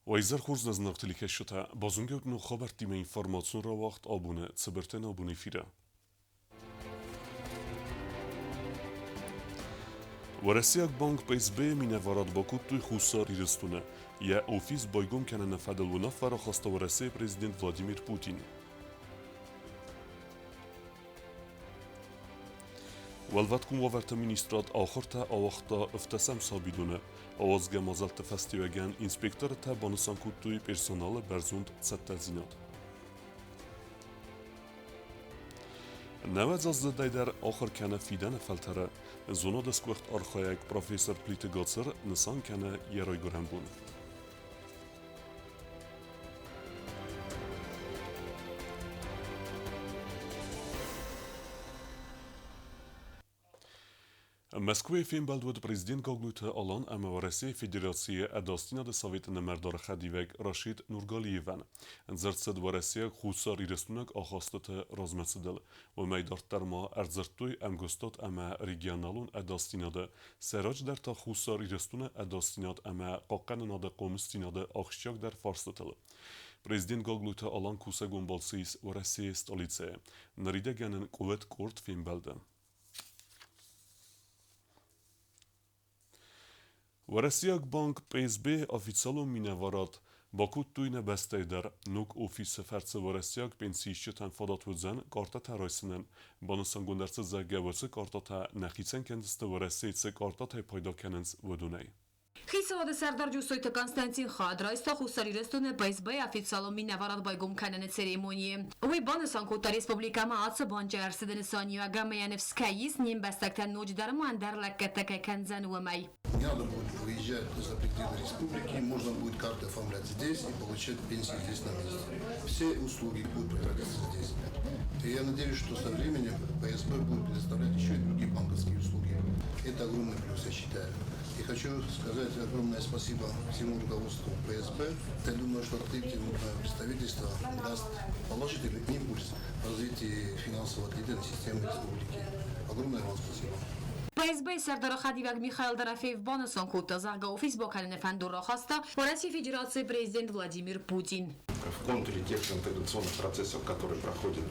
Ойзар хурз назнавтили кешота базунгев ну хабар тиме информацион ра вақт абуне цибертен абуне фира. ورسيك بانك بيس بي من وراد باكوتو خسار يرستونه يا اوفيس بايغون كان نفدل ونفر خاصة ورسي بريزيدنت فلاديمير بوتين والواتكم وورت مينيسترات آخرتا آوختا افتسم سابيدونه آوازگه مازلت فستيوگن انسپكتور تا بانسان كوتوي پرسونال برزوند ستلزينات نواد از دایدر آخر کنه فیدن فلتره زونا دسکوخت آرخایک پروفیسور پلیتگاتسر نسان کنه یه رای گرم بون. Москве фин балдвуд президент гаглута алан ама вараси федерации адастина да советна мардор хадивек Рашид Нургалиеван. Зерцед вараси хусар ирестунак ахастата размасдал. Ва майдартар ма арзартуй амгостат ама регионалун адастинада. Сарач дар та хусар ирестуна адастинад ама қаққанада қомстинада ахшак дар фарстатал. Президент гаглута алан кусагун балсис вараси столице. Нариде ганен кувет корт фин балда. ورسيك بانك بيس بي официалу минаварат Баку туйне бестейдер нук офис ферце ورسيك пенсийщитен фадат вудзен карта тарайсынен банысан гундерцы загавыцы карта та нахицен кендисте ورسيце карта та пайда кененс вудуней. Խիսոդը Սերդար Ջուսոյթը Կոնստանտին Խադրայստա խուսարիրեստուն է պայսբայ официалումի նավարատ բայգում կանենը ցերեմոնիի։ Ուի բանսան կոտա ռեսպուբլիկամա ացը բանջարսդեն Սոնիա Гамаяневскайис ним бастактан ночдарма андарлаккатака канзан умай. Не надо будет выезжать за пределы республики, можно будет карты оформлять здесь и получать пенсии здесь на месте. Все услуги будут проводиться здесь. И я надеюсь, что со временем ПСБ будет предоставлять еще и другие банковские услуги. Это огромный плюс, я считаю. И хочу сказать огромное спасибо всему руководству ПСБ. Я думаю, что открытие представительства даст положительный импульс в развитии финансово-кредитной системы республики. Огромное вам спасибо. ПСБ Сардара Хадивак Михаил Дорофеев бонусон кута зарга офис бокален фандура хаста по России Федерации президент Владимир Путин. В контуре тех интеграционных процессов, которые проходят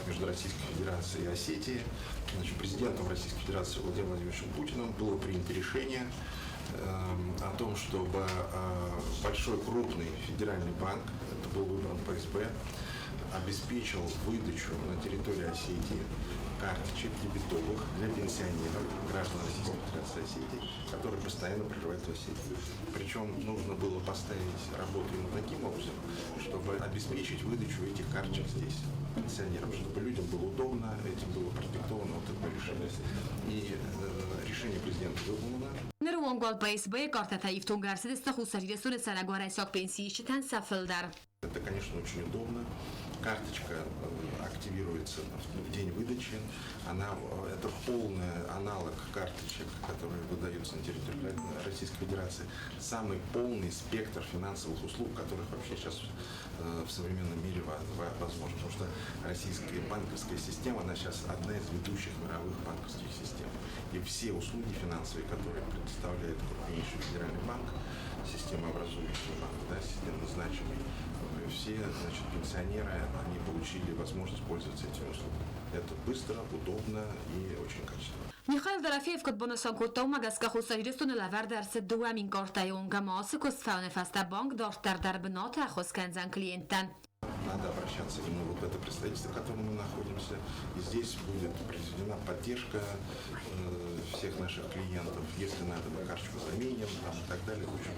между Российской Федерацией и Осетией, президентом Российской Федерации Владимиром Владимировичем Путиным было принято решение о том, чтобы большой крупный федеральный банк, это был выбран ПСБ, обеспечил выдачу на территории Осетии карточек дебетовых для пенсионеров, граждан Российской Федерации Осетии, которые постоянно проживают в Осетии. Причем нужно было поставить работу именно таким образом, чтобы обеспечить выдачу этих карточек здесь пенсионерам, чтобы людям было удобно, этим было продиктовано вот такое решение. И решение президента выполнено. Нервонгол ПСБ карта таифтун гарсидеста хусаридесуне санагуарайсак пенсии считан сафилдар. Это, конечно, очень удобно. Карточка активируется в день выдачи. Это полный аналог карточек, которые выдаются на территории Российской Федерации. Самый полный спектр финансовых услуг, которых вообще сейчас в современном мире возможно. Потому что российская банковская система, она сейчас одна из ведущих мировых банковских систем. И все услуги финансовые, которые предоставляет крупнейший федеральный банк, системообразующий банк, да, системно значимый, все, пенсионеры, они получили возможность пользоваться этими услугами. Это быстро, удобно и очень качественно. Михаил Дорофеев код бонусан код магаска хусаридестун лавар дарс дуамин картай онга масы косфауне фаста банк доштар дарбната хосканзан клиентан. Надо обращаться именно вот в это представительство, в котором мы находимся. И здесь будет произведена поддержка всех наших клиентов. Если надо, мы карточку заменим и так далее. В общем,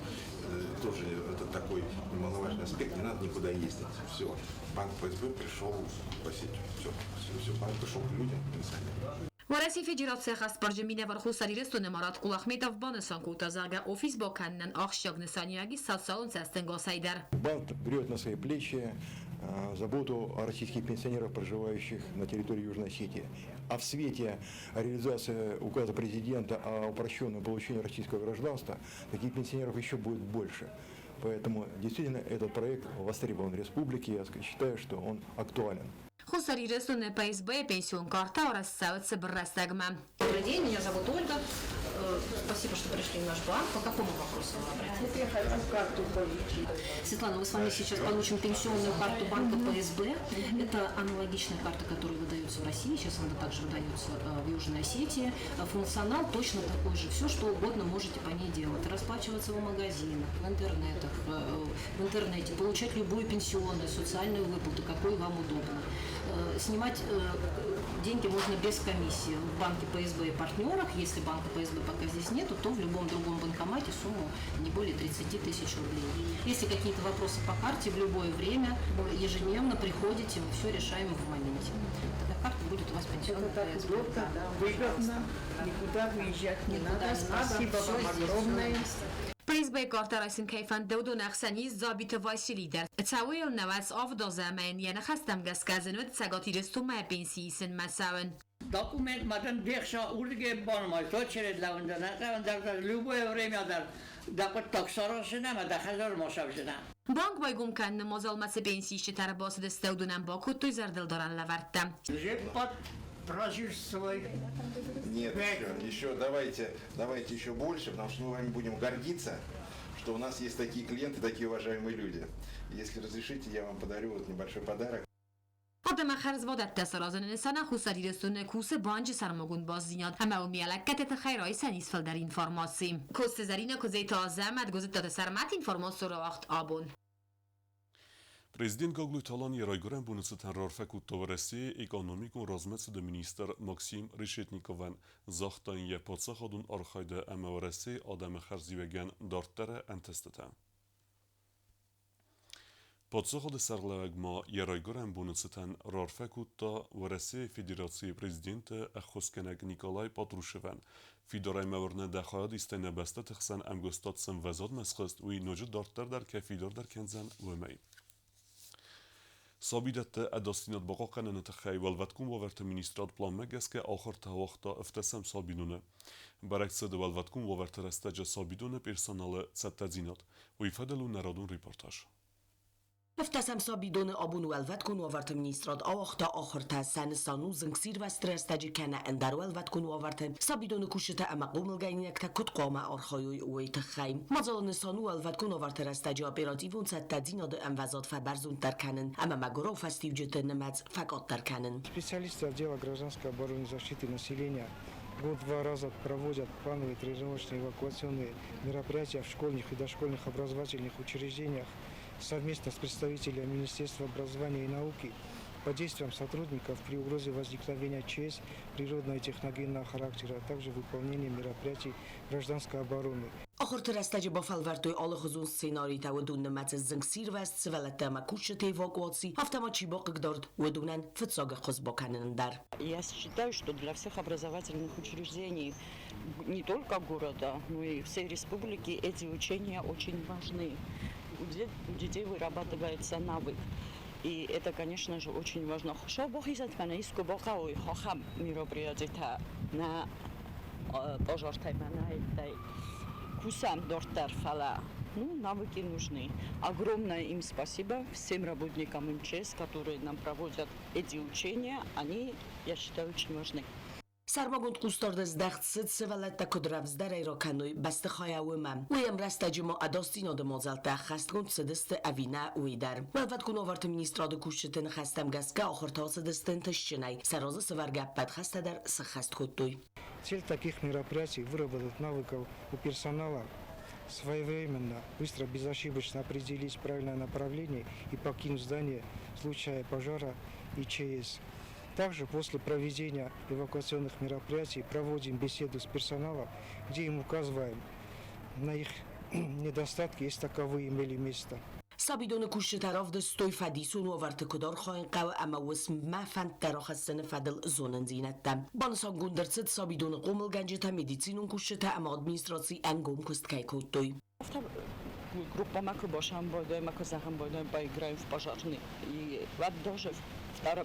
тоже это такой немаловажный аспект. Не надо никуда ездить. Все. Банк ПСБ пришел в Осетию. Все. Банк пришел к людям, пенсионерам. Россия Федерация хаспарджи минавар хусарирестун Марат Кулахметов бонусан кута зарга офис боканнан ахшаг несанияги салсалон састенго сайдар. Банк берет на свои плечи заботу о российских пенсионерах, проживающих на территории Южной Осетии. А в свете реализации указа президента о упрощенном получении российского гражданства, таких пенсионеров еще будет больше. Поэтому действительно этот проект востребован в республике. Я считаю, что он актуален. Хусарирестун ПСБ пенсион карта рассавится брастагма. Добрый день, меня зовут Ольга. Спасибо, что пришли в наш банк. По какому вопросу вы обратились? Я хочу карту получить. Светлана, мы с вами сейчас получим пенсионную карту банка ПСБ. Это аналогичная карта, которая выдается в России. Сейчас она также выдается в Южной Осетии. Функционал точно такой же. Все, что угодно можете по ней делать. Расплачиваться в магазинах, в интернете, получать любую пенсионную, социальную выплату, какой вам удобно. Снимать деньги можно без комиссии в банке ПСБ и партнерах. Если банка ПСБ пока здесь нету, то в любом другом банкомате сумму не более 30 тысяч рублей. Если какие-то вопросы по карте, в любое время, ежедневно приходите, мы все решаем в моменте. Тогда карта будет у вас пенсионная ПСБ. Выгодно, никуда выезжать не надо. Спасибо вам огромное. پریزبه کارترایسین کیفن دودون اخسانی زابیت وایسی لیدر تاویل نوز آف دو زمان یعنی خستم گسکازن و تساگاتی رستو ما بینسیسن مساون Документ матан дехша урге банмай то через лавандана кавандар любое время дар таксарошина ма дахазар мошавжина بانک بای گم کن مزالمت بینسیش تر باسد استودونم با کتوی زردل دارن لورتم же под проживствовать. Нет, еще давайте еще больше, потому что мы вами будем гордиться, что у нас есть такие клиенты, такие уважаемые люди. Если разрешите, я вам подарю вот небольшой подарок. قدم خرز وادت تسرازن نسانه خوصری رستون کوسه بانج سرمگون باز زیناد همه او میالکت خیرای سنیس فل در اینفارماسی کوست زرینه کوزه تازه مدگوزت داده سرمت اینفارماسی رو وقت آبون Prezident Գոգլութալան երայգորեն բունեցտան ռորֆեկուտով Ռոսիի էկոնոմիկուն ռազմեցը մինիստր Մաքսիմ Ռիշետնիկովան զախտային եւ փոցախոդուն արխայդը ամավարեսի ադամը խարզիվեգան դորտերը անտեստտա Փոցախոդը սարլավագմա երայգորեն բունեցտան ռորֆեկուտը Ռոսիի Ֆեդերացիի prezidenti Ախոսկենակ Նիկոլայ Պատրուշևան Ֆիդորայմավրնը դախայդ իստենաբաստը թխսան ամգոստոտ սնվազոդ մասխստ ու նոջը դորտեր դար կեֆիդոր դար կենզան ոմեյ Sabidette adastinat baqaqanını taxay valvatkum vaverta ministrat plan megeske axırta vaqta iftasam sabidune. Baraktsada valvatkum vaverta rastaja sabidune personalı tsattazinat. U ifadalu narodun reportaj. افتسم سابیدون آبون ولوت کن وارت منیستراد آختا آخرتا سن سانو زنگسیر و استرستاجی کنه اندر ولوت کن وارت سابیدون کوشته اما قوم الگینک تا کت قامه آرخایوی اویت خیم مازال سانو ولوت کن وارت رستاجی آپراتیوون ستدین آد اموزاد فبرزون ترکنن اما مگرو فستیو جت نماز فقط ترکنن. Специалисты отдела гражданской обороны и защиты населения год-два раза проводят плановые тренировочные эвакуационные мероприятия в школьных и дошкольных образовательных учреждениях совместно с представителями Министерства образования и науки по действиям сотрудников при угрозе возникновения ЧС природного и техногенного характера, а также выполнение мероприятий гражданской обороны. آخرت رستاجی با فلورتوی آل خزون سیناری تا و دون نمت زنگسیر و سولت ما کوشت эвакуации автома чибок гдорд удунан фцога хозбоканен дар. Я считаю, что для всех образовательных учреждений не только города, но и всей республики эти учения очень важны. У детей вырабатывается навык. И это, конечно же, очень важно. Что Бог изысканно из кубокауи хохам мероприятия на пожарной кусам дортер фала. Ну, навыки нужны. Огромное им спасибо всем работникам МЧС, которые нам проводят эти учения. Они, я считаю, очень важны. سرماگوند قوستارد زدخت سد سولت تا کدرف زدر را کنوی بست خواهی من ویم رستاجی ما اداستین آده مازل تا خستگوند سدست اوینه اوی در ولفت کن آورت منیستراد کوشتن خستم گسکه آخر تا سدستن تشچنای سراز سورگپ بد خسته در سخست خودتوی. Цель таких мероприятий – выработать навыков у персонала, своевременно, быстро, безошибочно определить правильное направление и покинуть здание в случае пожара и ЧС. Также после проведения эвакуационных мероприятий проводим беседу с персоналом, где им указываем на их недостатки, если таковые имели место. سابیدون کوشت طرف دستوی فدیسون و ورت کدار خواهن قو اما وسم ما فند تراخ السن فدل زونن زینتم بانسان گندرست سابیدون قومل گنجتا مدیسینون کوشت اما ادمینستراسی انگوم کست کای کودتوی. Группа Макрубошам Бойдой, Макозахам Бойдой поиграем в пожарный. И вот даже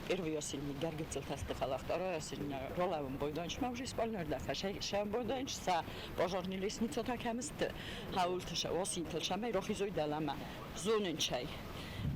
первый осенний Гаргицел Тастыхала, второй осенний Ролавым Бойдонч, мы уже исполнили, да, Шам Бойдонч, са пожарный лестницу так амисты, хаултыша, осинтылша, мы рохизой далама, зоненчай.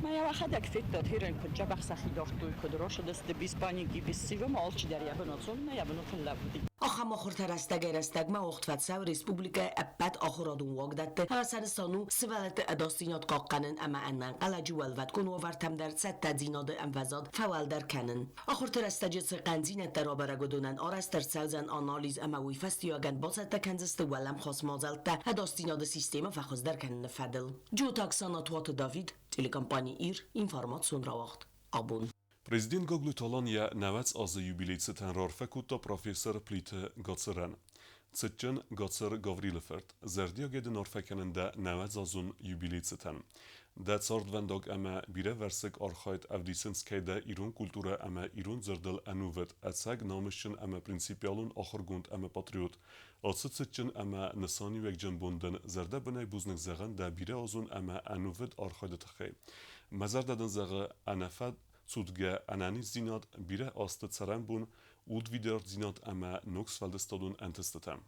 Моя вахадак фиттат хирен куджабах сахидортуй, кудроша дасты без паники, без сива, молчи дар ябанот, зонна ябанот лавди. Axam axırtər əstəgər əstəgmə oxtfətsəv Respublika əbbət axıradun vaqdətdə Həsənisanu sivalətə ədastinat qaqqanın əmə əndən qələci vəlvət konu avərtəmdər səttə dinadı əmvəzad fəvəldər kənin. Axırtər əstəcəsi qənzinət dərabərə qudunən arəstər səvzən analiz əməvi fəstiyagən basətdə kənzisті vələm xasmazəltdə ədastinadı sistemi fəxözdər kənin fədil. Cütak sanatuatı David, telekampani İr, informasyon ravaqt. Abun. Prezident Goglu Talanya nevec azı jubilejce ten rarfekutta profesör plite Gaceren. Cıtçın Gacer Gavrilefert, zerdiya gedin orfekeninde nevec azun jubilejce ten. De cardvendag eme bire versek archayt evdisinskeyde İrun kultura eme İrun zerdel enuvet, etseg namışın eme prinsipyalun ahırgund eme patriot. Atsı cıtçın eme nesani vek cembundun zerde büney buznek zegen de bire azun eme enuvet archaydet xey. Mezerdedin zege enefed Cudge anani zinat bire astet sarembun ud wieder zinat ama Noxfeldestadun entestetem.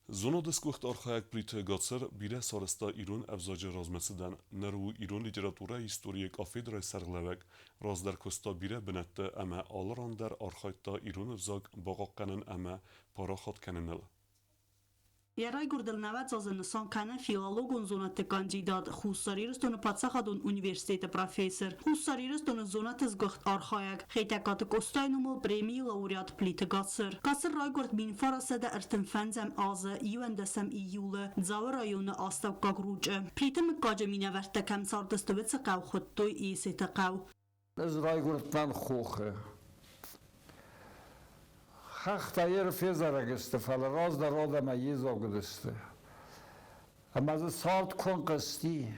Zono diskucht archaik plite Gacer bire saresta İrun evzace razmesinden neru İrun literatura historik afedre serglevek razder kosta bire benette ama alrander archayta İrun evzak bagakkanen ama paraxat kenenel. Երայ գուրդելնավաց ազնսան կանը ֆիլոլոգոն զոնատը կանդիդատ խուսարիրստոնը պացախադոն ունիվերսիտետը պրոֆեսոր խուսարիրստոնը զոնատը զգախտ արխայակ խեյտակատը կոստայնումը պրեմի լաուրիատ պլիտը գացր գացր ռայգորդ մինֆարասեդը ըրտնֆանձեմ ազը իունդեսեմ իյուլը ձավը ռայոնը աստավ կագրուճը պլիտը մկաջը մինավերտակամ սարդստվեցը կավ խոտտոյ իսետը կավ ռայգորդնան խոխը Хахтаер фезарагесте фалараз да родама езогдесте. Амаз сарт конкасти.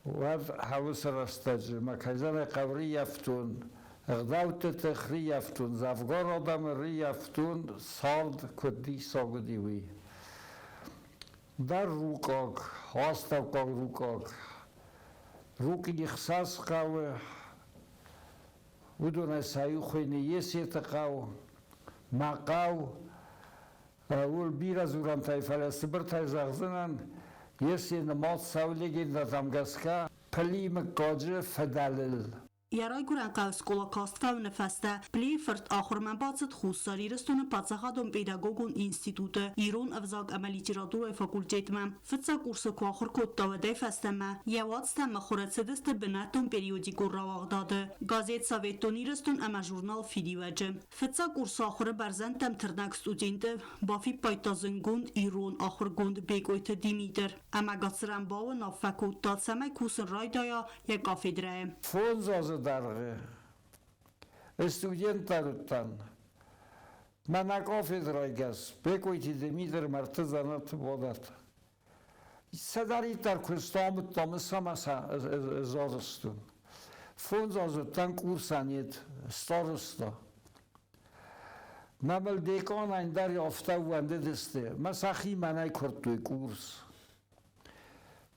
Вад хавсарастаж макайзан қаври яфтун. Гдавт тахри яфтун. Завгар адам ри яфтун сард куди согдиви. Дар рукак, хаставкак рукак. Руки нихсас қавы. Удуна саюхойни есетақау, мақау, ул бираз урам тайфаласты бір тайзағзынан, есені мат савлеген дамгаска, пілімі қажы федалил. Երայ գուրան կայսկոլա կաստվավնը ֆաստա պլիֆրտ ախորման բացըտ խուսար իրստունը պացախադոն պեդագոգոն ինստիտուտը իրոն ավզակ ամալիջիրատուրայ ֆակուլտետմա ֆծա կուրսը կողր կոտտավդայ ֆաստամա եված թամը խորացդստը բնատոն պերիոդիկու ռավաղդադը գազետ սավետոն իրստուն ամա ժուրնալ ֆիդիվաջը ֆծա կուրսը ախորը բարզան տամ թրնակ ստուդենտը բաֆի պայտազնգունդ իրոն ախորգունդ բեկոյթը դիմիտր ամա գացրան բավը նավֆակուտտած ամայ կուսն ռայդայա ե կաֆեդրայ Dargı, stüdyentarıttan, mana kafedraya gaz, bekoyti demidir martızanat vodat. Sedaritar kustamut tamısama zorustun. Fons azıttan kursaniyet starosta. Namel dekan ayndar yafta vende deste. Masahi manay kurttuy kurs.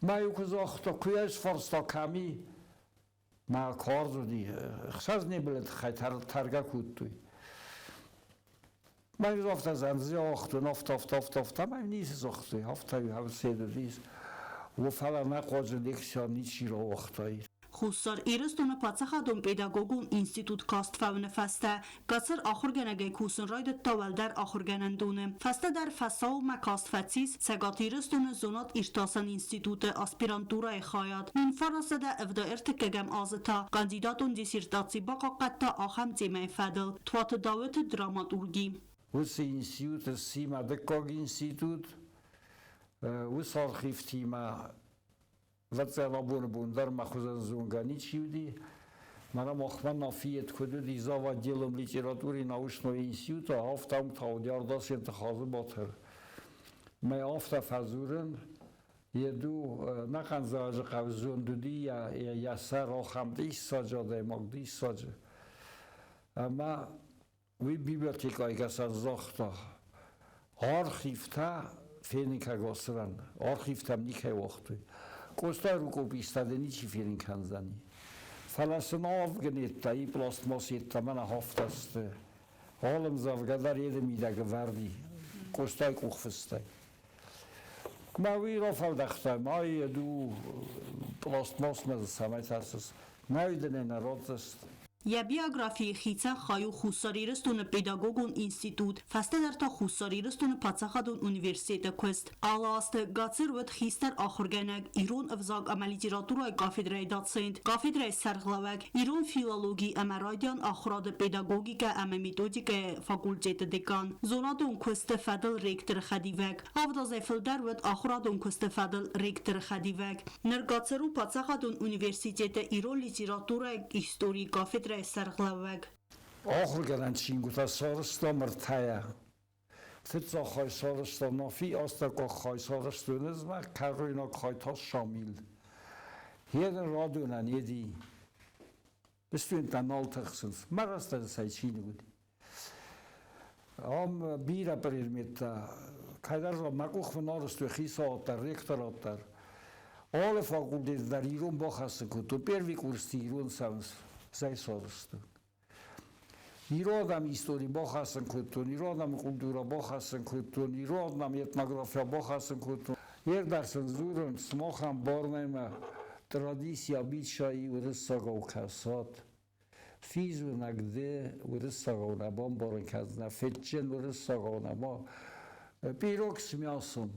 Mayukuz akhta kuyas farsta kami. ما کار زدی خساز نبلد خیلی ترگه کودتوی من گفت زنزی آخت و نفت من نیست زختی هفتایی هم سیده دیست و فلا نقاج لیکسیان نیچی رو آختایی Խուսար իրստոնը պացախադոն պեդագոգոն ինստիտուտ կաստվավնը ֆաստա գացր ախորգանագայ քուսն ռայդը տավալդար ախորգանանդունը ֆաստա դար ֆասաու մա կաստվացիս ցեգատ իրստոնը զոնատ իրտասան ինստիտուտը ասպիրանտուրայ խայատ մինֆարասադա evda ertekegem azıta kandidatun disirtacji baqaqatta aham cemay fadil tuatı daveti dramaturgi Usi institut sima dekog institut us archivtima Вацела бундар махузан зунгани чивди. Мана махман нафиет кудуди зав отделом литературы научного института афтам таудиардас интихазы батыр. Мы афта фазурен еду нахан заважы қавзун дуди я сар ахам дис саджаде маг дис саджа. Ама ви библиотекай гасан захта архивта феника госран архивтам никай вақты. Костай рукописьтade nici firin kanzani. Falasın avgnetta i plastmasetta mana haftaste. Halım zavgadar yedemidagi vardi. Kostay kuxfistay. Mavi rafaldaxtay may du plastmas maz samay tarsız. Naydene narodast. Я биографии хица хаю хусариристун педагогун институт, фастедарта хусариристун пацахадун университета квест. Аласт гацир вет хистер ахургенег, ирон авзаг ама литература кафедрай дацент, кафедрай сарглавег, ирон филологи ама райдян ахурад педагогика ама методика факультет декан. Зонадун квест фадل ريكتر خديوك أفضل زفلدر ود آخرادون كستفادل ريكتر خديوك نرگاتسرو پاتساخادون اونیورسیتیت ایران لیتراتورا هیستوری کافدر سرغلوک آخر گرن چینگوتا سارستا مرتایا تیزا خواهی سارستا نافی آستاکا خواهی سارستا نزمه کروینا خواهی تا شامیل هیدن را دونن یدی بستوین تنال تخصنس مرستا سایچینی بودی Am bira permetta kaidarla makuch van alles door gisater rectorater alle faculteiten daar hierom bochassen kunt op per week hierom soms zij zorgsten hierom historie bochassen kunt hierom cultuur bochassen kunt hierom etnografie bochassen kunt hier daar zijn zuren smochen bornemen traditie обычаи урысагау касат فیزو نگده ورساگونه بام بارن کزنه فتچن ورساگونه ما بیروکس میاسم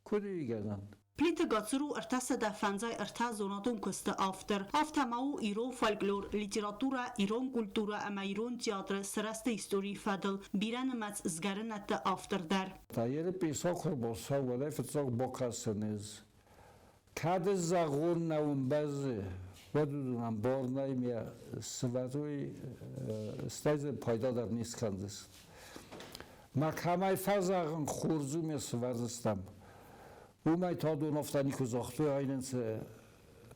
کدی گدن پلیت گاتسرو ارتاس ده فنزای ارتاس زوناتون کست آفتر آفتماو ایران فولکلور لیتراتورا ایران کلتورا اما ایران تیاتر سرست هیستوری فدل بیرن مز ازگرنت آفتر در تایر پیساک باسا ولی فتساک باکاسنز کد زغون نون بزه ودودم بارنای می سوادوی استایز پایدا در نیست کندست مکمای فزاقن خورزو می سوادستم او می تا دو نفتانی کزاختوی اینس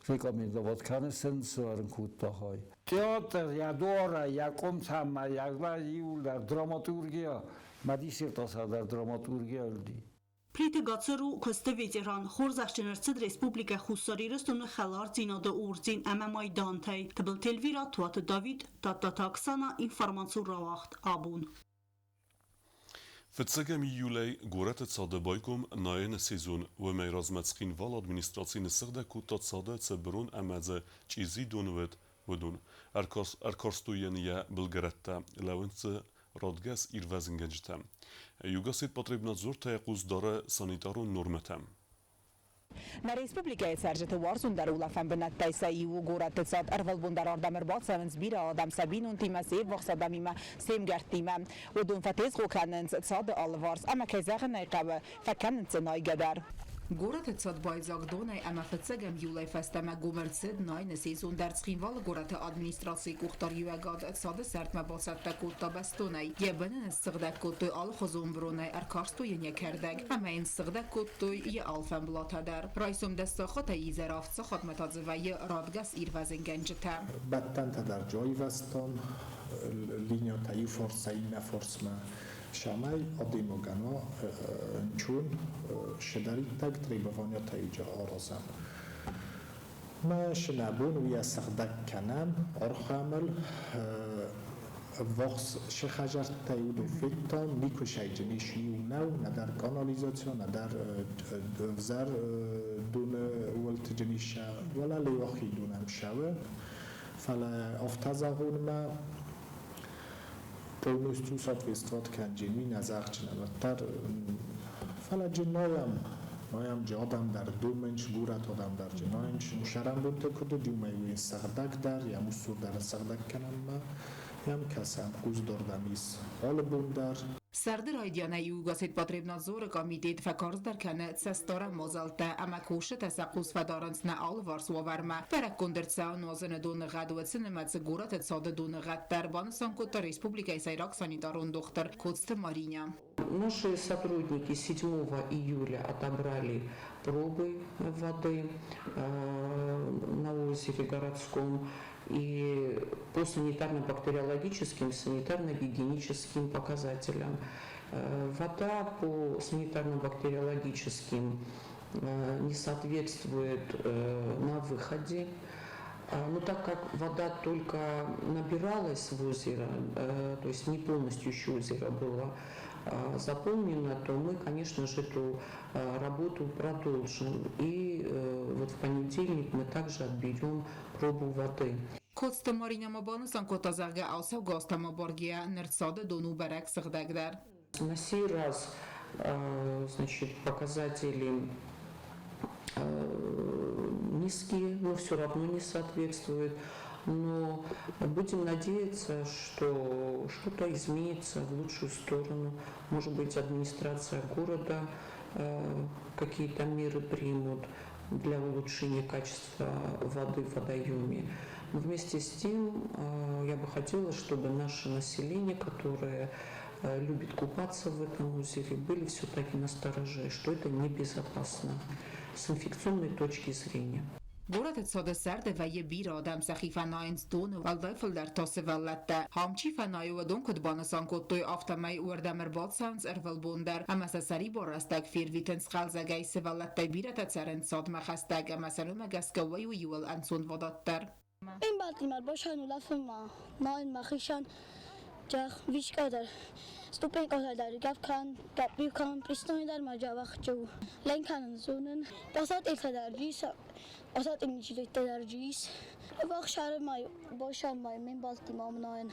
ریکامی دواد کنه سن سوارن کوتاهای تئاتر یا دوره یا کمتم یا یول در دراماتورگیا مدیسیر تاسر در دراماتورگیا الدی پلیت گاتسرو کست ویتران خورزخچنرسد ریسپوبلیکا خوستاریرستون خلار زیناده اورزین اما مایدان تی تبل تلویرا توات داوید تا تاکسانا اینفرمانسو رواخت آبون فتسجم يولي غورت تصاد بايكم ناين سيزون وما رازمتسخين فال ادمنستراسيون سردا كوتا تصاد تسبرون امازه چيزي دونوت ودون اركارستوينيا بلغرتا لونت رادگس ایروازنگنجتم. یوگاسید потрібно зур تایقوز داره سانیتارو نورمتم. На республикае саржете варсун дар улафан бинат тайсаи у горат цад арвал бундар ардамер бацавенс бира адам сабинун тима сев вахсадамима сем гартима удун фатез гоканенс цад алварс ама кезагы найқабы факаненс найгадар Город цад байзак донай ама фатсагам юлай фастама гомерцед найн сезон дар цхинвал город администрации кухтар юагад цад сартма басатта кутта бастонай ябанен сгда куттой ал хозум бронай аркарсто яня кердаг ама ин сгда куттой я алфан блатадар райсум дастахата изарафт خدمت‌های رادگس ایروازنگنجتا بدتن تا در جای وستان لینیا تایی فرسایی نفرسمه شامای آدیموگانا چون شداری تگ تریبوانیا تایی جا آرازم ما شنابون ویا سخدک کنم آرخامل وقت شخجر تایود و فیتان نیکو شایجنی شیو نو ندر کانالیزاسیون ندر وزر دون ولت جنیشا ولا لیواخی دونم شوه فلا افتازاغون ما полностью соответствовать канжими назарчнаваттар фала джиноям ноям жадам дар думенч гурат одам дар джиноинч мушарам бунта куду дюмайвин сагдак дар ям усур дар сагдак канамма ям касам гуздордамис ол бундар Сардыр айдяна югасет потребна зора комитет факарз дар кане цестора мозалта ама коше тасаққус фадаранс на ал варсуаварма перак кондерца нозен дон гадуацин мац горат цад дон гаттар бансан кота республика Сайрак санитарон доктор Коцта Мариня. Наши сотрудники 7 июля отобрали пробы воды на озере городском и по санитарно-бактериологическим, санитарно-гигиеническим показателям. Вода по санитарно-бактериологическим не соответствует на выходе. Но так как вода только набиралась в озеро, то есть не полностью еще озеро было заполнено, то мы, конечно же, эту работу продолжим. И вот в понедельник мы также отберем пробу воды. Kostă Marina Mabanusan Kotazarga Alsa Gosta Maborgia Нерцада Дону Барак Сагдагдар. На сей раз, значит, показатели низкие, но все равно не соответствуют. Но будем надеяться, что что-то изменится в лучшую сторону. Может быть, администрация города какие-то меры примут для улучшения качества воды в водоеме. Но вместе с тем я бы хотела, чтобы наше население, которое любит купаться в этом озере, были все-таки настороже, что это небезопасно с инфекционной точки зрения. Город отсюда сарде вая бира адам сахи фанаинс дону валдайфл дар тосе валлатта хамчи фанаю ودون кодбанасан коттой автомай уардамер бадсанс эрвалбондер амаса сари борастак фирвитенс خالزگای سوالتای بیرت ترن صاد مخستگ مثلا مگسکا وی و یول انسون وداتر این بالتیمار باشن و لفما ناین مخیشان جخ ویش کدر ستوپن کدر در گف کن گپی کن پریستانی در مجا وقت جو لین کنن زونن بسات ایل در جیس بسات این چیزی در جیس وقت شهر مای باشن مای من بالتیمار ناین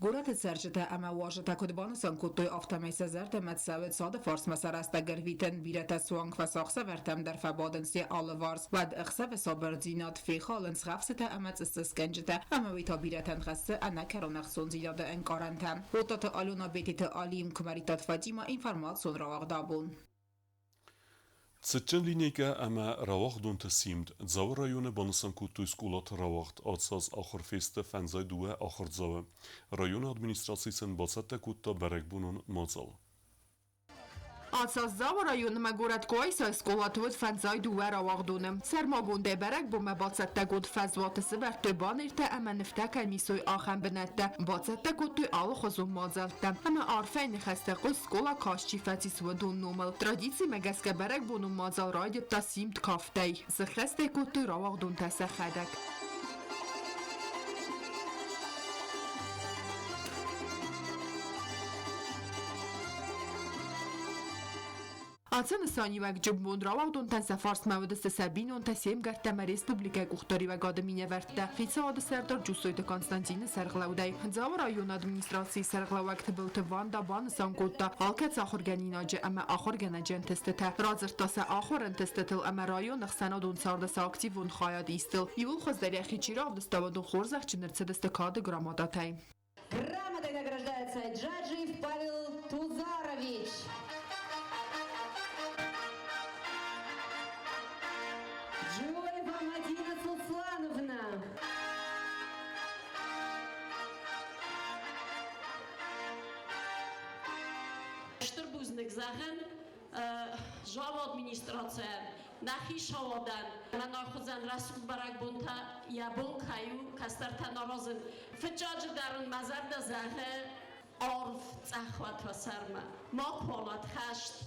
Город Сержета ама важата кодбанасан коттой автомай сазарта мадсавет сада фарс масараста гервитен бирата суанг ва сахса вертам дар фабаден си алварс вад اخسا و صابرزینات فیخالن سخفسته امت استسکنجته اما ویتا بیرتن خسته انا کرونخ سونزیداده انکارنتم روتات آلونا بیتیت آلیم کمریتات فاجیما اینفرماسون را اغدابون Цечен линейка ама равах дон тасимд. Заур районы банасан кутуй скулат равахт отсаз ахыр фесте фензай дуэ ахыр завы. Районы администрациясын бацатта кутта берек бунун мазал. Atsaż zavarajun megorad kojsa szkolatod fenzaj duera wagdunum. Szermagonde berek bome bacette god fezvat szvertő banirte eme niftekel misoy axen benette. Bacette godtő alhozum mazelte. Eme arfejn xeste qos szkola kascsi fecis vodun numel. Tradici megeske berek bonum mazal rajdit ta simt kaftej. Szexeste godtő ravagdun teszexedek. Ացանը սանիվակ ջմբուն ռավաղդուն տան սաֆարս մավդսը սաբինոն տասիեմ գարտամա ռեսպուբլիկայ կուխտորիվա գադմինե վերտը խիցա ադը սերդար ջուսոյտը Կոնստանտինը սերղլավդայ հնձավ ռայոն ադմինիստրացիի սերղլավակ թբլթը վանդա բանը սանկոտա հալքեց ախորգանինաջը ամա ախորգանաջեն տստետը ռազր տասը ախորն տստետլ ամա ռայոն ըխսանադուն սարդասը ակտիվուն խայադ իստիլ իվուլ խոզդարի խիչիրավ դստավադուն խորզախ չնրցդստը կադը գրամադատայ Грамотой награждается Джаджиев Павел Тузарович. Джоева Мадина Суслановна. Штырбузник заген, жава администрация, нахи шавадан, манахузан Расул Барак бунта, я бункаю, кастарта наразен, фиджаджи дарун мазарда заге, арф цахват ва сарма, ма палат хашт,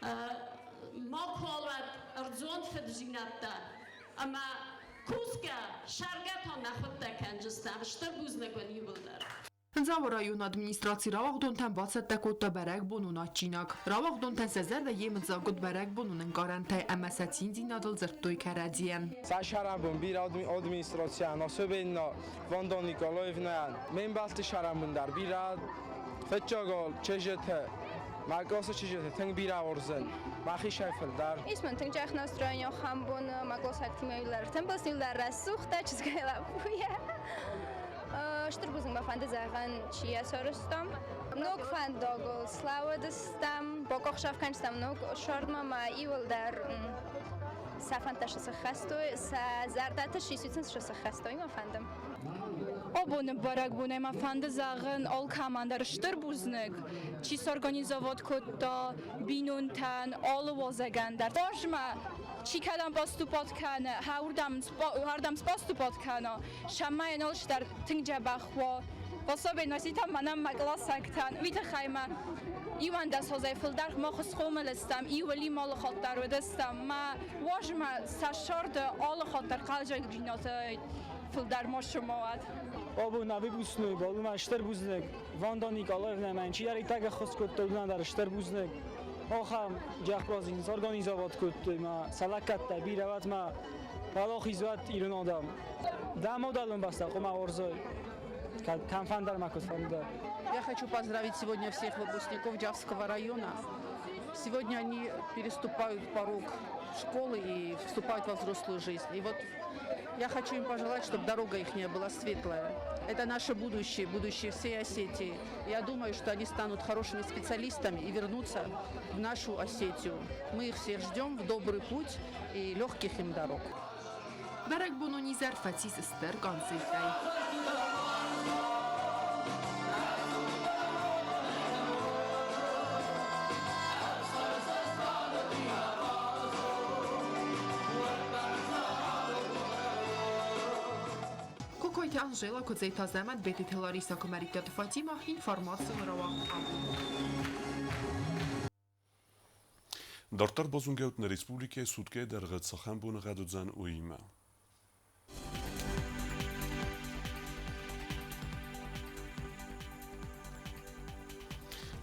ма палат ارزون فدزیناتا، اما کوسکا شرگت ها نخوده کنجستم، штырбузник ونی بودر. Հնձավ ռայոն ադմինիստրացի ռավաղդոնտան բացատտա կոտտա բերակ բոնուն աչինակ։ Ռավաղդոնտան սեզերդը եմըձագոտ բերակ բոնուն ընկարանտայ ամասացին զինադլ զրտոյ կարadzien։ Սաշարամբուն բիր ադմինիստրացիան ասոբեննա Վանդա Նիկոլոևնայան մեն բալտի շարամբունդար բիրա ֆեճագալ չեժեթե Մագոսը չեժեթե թնգ բիրա օրզեն Մախի շայֆել դար Իսմն թնգ ջախ նաստրոյնյո խամբուն մագոս ակտիմայլար թմբասնիլար ռասուխտա չզգայլապույա Штырбузың бафанды зайған чия сорыстам. Ног фандогол славадыстам. Бокохшав канчтам ног шордмама ивылдар сафанташысы хастой, са зардатыш исуцинс шысы хастой мафандым. Обоны барак буне мафанды зайған ол командар штырбузник. Чис организовод котта бинунтан ол возагандар. Божма چی کلام باستوپات کنه هردم باستوپات کنه شمای نالش در تنگ جبخوا واسه به نسیتم منم مگلا سکتن ویت خیمه ایوان دست هزای فلدر ما خس خومل استم ایولی مال خاطر و دستم ما واجم سشارد آل خاطر قلج جنات فلدر ما شماوت آبو نبی بوسنوی بالو مشتر بوزنگ واندانی کالای نمین چی یاری تگ خست کد تو در اشتر بوزنگ آخام جاک برازین سرگانیزوات کد ما سلکت تبیروات ما بالا خیزوات ایران آدم دامو دالون بسته قوم آورزای конфандер Макусфандер. Я хочу поздравить сегодня всех выпускников Джавского района. Сегодня они переступают порог школы и вступают во взрослую жизнь. И вот я хочу им пожелать, чтобы дорога их была светлая. Это наше будущее, будущее всей Осетии. Я думаю, что они станут хорошими специалистами и вернутся в нашу Осетию. Мы их всех ждем в добрый путь и легких им дорог. برگ بونونی زرفتی سستر گانسیفتی. Kokojte Anžela kod zeta zemat betite Larisa Komaritet Fatima informaciju rova. Դարտար բոզունգեուտն Ռեսպուբլիկայի սուտկե դերղետ սախան բուն ғադուձան ու իմը։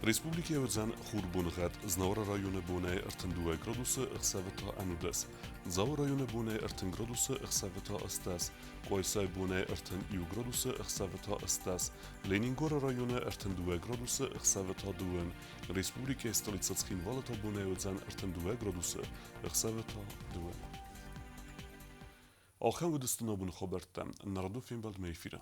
Ռեսպուբլիկայի ուձան խուր բուն ғադ զնավրա ռայոնը բուն է ըրթնդու է գրոդուսը ըխսավետա անուդես, զավը ռայոնը բուն է ըրթն գրոդուսը ըխսավետա ըստաս, կոյսայ բուն է ըրթն իու գրոդուսը ըխսավետա ըստաս, Լենինգորը ռայոնը ըրթնդու է գրոդուսը ըխսավետա դուեն, Ռեսպուբլիկայի ստոլիցածքին վալատա բուն է ուձան ըրթնդու է գրոդուսը ըխսավետա դուեն։ Ախան վդստնա բուն խոբերտեմ, նարդու ֆիմբալ մեյֆիրը։